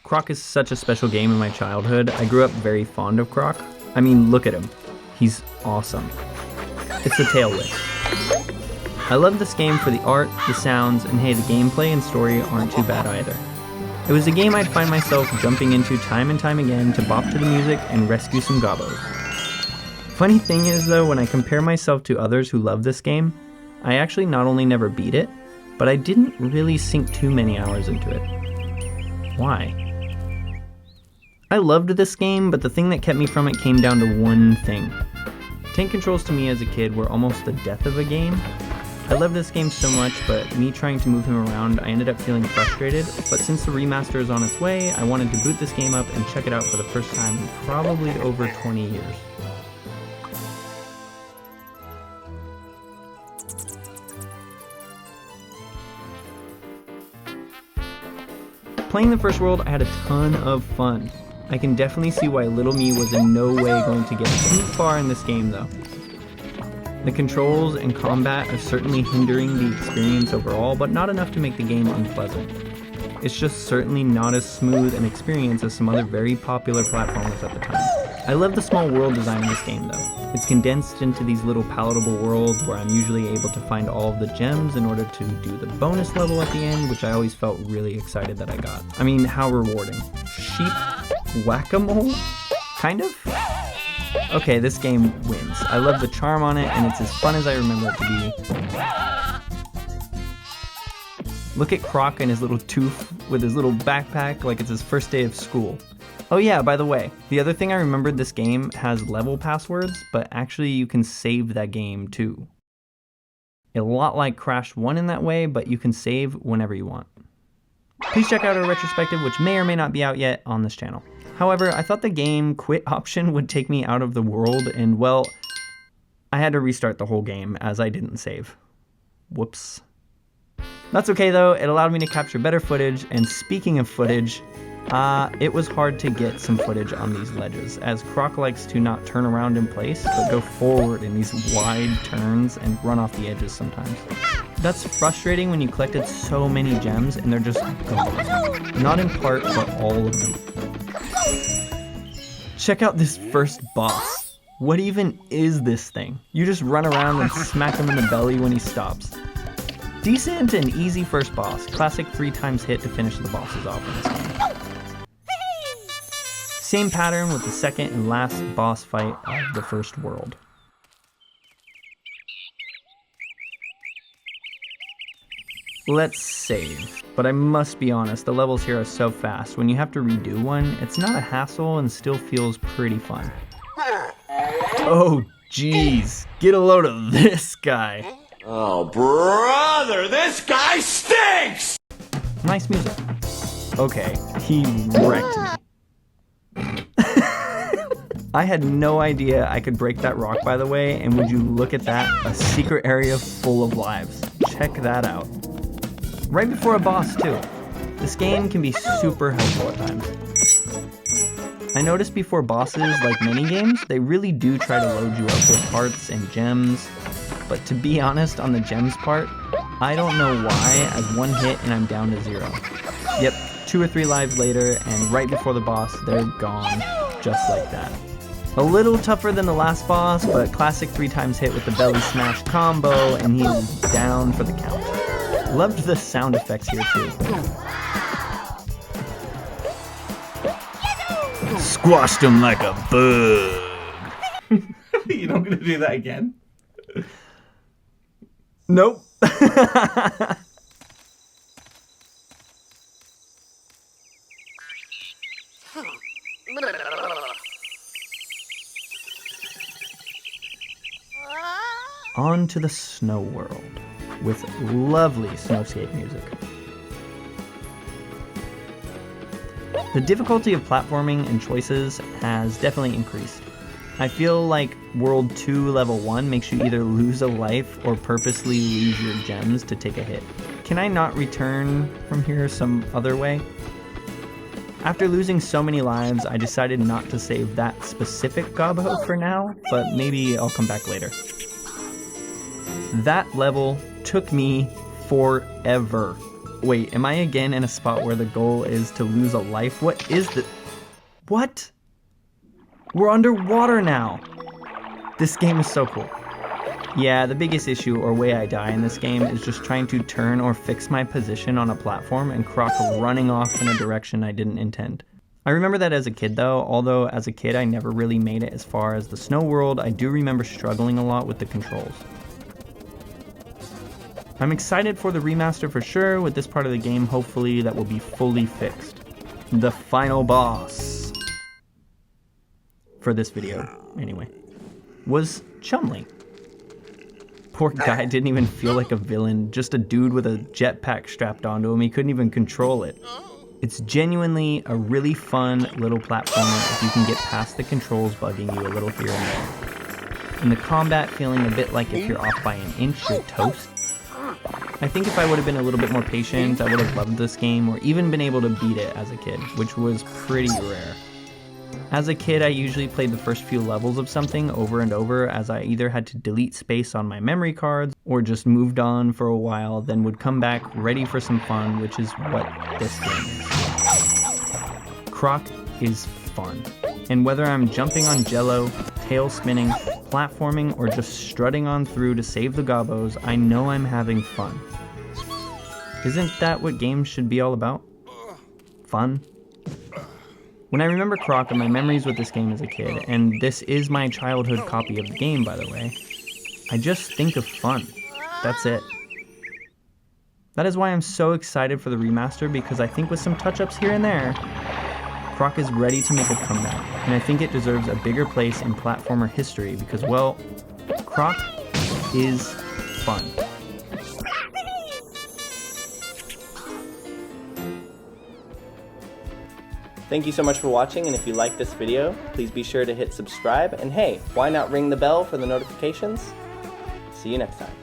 Croc is such a special game in my childhood. I grew up very fond of Croc. I mean, look at him. He's awesome. It's the tail whip. I love this game for the art, the sounds, and hey, the gameplay and story aren't too bad either. It was a game I'd find myself jumping into time and time again to bop to the music and rescue some gobbos. Funny thing is though, when I compare myself to others who love this game, I actually not only never beat it, but I didn't really sink too many hours into it. Why? I loved this game, but the thing that kept me from it came down to one thing. Tank controls to me as a kid were almost the death of a game. I love this game so much, but me trying to move him around, I ended up feeling frustrated, but since the remaster is on its way, I wanted to boot this game up and check it out for the first time in probably over 20 years. Playing the first world, I had a ton of fun. I can definitely see why little me was in no way going to get too far in this game though. The controls and combat are certainly hindering the experience overall, but not enough to make the game unpleasant. It's just certainly not as smooth an experience as some other very popular platformers at the time. I love the small world design in this game though. It's condensed into these little palatable worlds where I'm usually able to find all of the gems in order to do the bonus level at the end, which I always felt really excited that I got. I mean, how rewarding. Sheep whack-a-mole? Kind of? Okay, this game wins. I love the charm on it, and it's as fun as I remember it to be. Look at Croc and his little tooth with his little backpack like it's his first day of school. Oh yeah, by the way, the other thing I remembered, this game has level passwords, but actually you can save that game too. A lot like Crash 1 in that way, but you can save whenever you want. Please check out our retrospective, which may or may not be out yet on this channel. However, I thought the game quit option would take me out of the world, and well, I had to restart the whole game as I didn't save. Whoops. That's okay though, it allowed me to capture better footage, and speaking of footage, it was hard to get some footage on these ledges, as Croc likes to not turn around in place, but go forward in these wide turns and run off the edges sometimes. That's frustrating when you collected so many gems and they're just gone. Not in part, but all of them. Check out this first boss. What even is this thing? You just run around and smack him in the belly when he stops. Decent and easy first boss. Classic 3x hit to finish the bosses off in this game. Same pattern with the second and last boss fight of the first world. Let's save. But I must be honest, the levels here are so fast. When you have to redo one, it's not a hassle and still feels pretty fun. Oh geez, get a load of this guy. Oh brother, this guy stinks! Nice music. Okay, he wrecked me. I had no idea I could break that rock, by the way, and would you look at that, a secret area full of lives. Check that out. Right before a boss too. This game can be super helpful at times. I noticed before bosses, like many games, they really do try to load you up with hearts and gems, but to be honest, on the gems part, I don't know why, as one hit and I'm down to 0. Yep, 2 or 3 lives later, and right before the boss, they're gone, just like that. A little tougher than the last boss, but classic 3x hit with the belly smash combo, and he's down for the count. Loved the sound effects here too. Squashed him like a bug. You're not gonna do that again? Nope. On to the snow world, with lovely snowscape music. The difficulty of platforming and choices has definitely increased. I feel like World 2 Level 1 makes you either lose a life or purposely lose your gems to take a hit. Can I not return from here some other way? After losing so many lives, I decided not to save that specific gobbo for now, but maybe I'll come back later. That level took me forever. Wait, am I again in a spot where the goal is to lose a life? What is the... What? We're underwater now. This game is so cool. Yeah, the biggest issue or way I die in this game is just trying to turn or fix my position on a platform and Croc running off in a direction I didn't intend. I remember that as a kid though, although as a kid I never really made it as far as the snow world. I do remember struggling a lot with the controls. I'm excited for the remaster for sure. With this part of the game, hopefully that will be fully fixed. The final boss for this video, anyway, was Chumley. Poor guy didn't even feel like a villain, just a dude with a jetpack strapped onto him. He couldn't even control it. It's genuinely a really fun little platformer if you can get past the controls bugging you a little here and there. And the combat feeling a bit like if you're off by an inch, you're toast. I think if I would have been a little bit more patient, I would have loved this game or even been able to beat it as a kid, which was pretty rare. As a kid, I usually played the first few levels of something over and over as I either had to delete space on my memory cards or just moved on for a while, then would come back ready for some fun, which is what this game is. Croc is fun. And whether I'm jumping on jello, tail spinning, platforming, or just strutting on through to save the gobos, I know I'm having fun. Isn't that what games should be all about? Fun? When I remember Croc and my memories with this game as a kid, and this is my childhood copy of the game by the way, I just think of fun. That's it. That is why I'm so excited for the remaster, because I think with some touch-ups here and there, Croc is ready to make a comeback, and I think it deserves a bigger place in platformer history because, well, Croc is fun. Thank you so much for watching, and if you liked this video, please be sure to hit subscribe, and hey, why not ring the bell for the notifications? See you next time.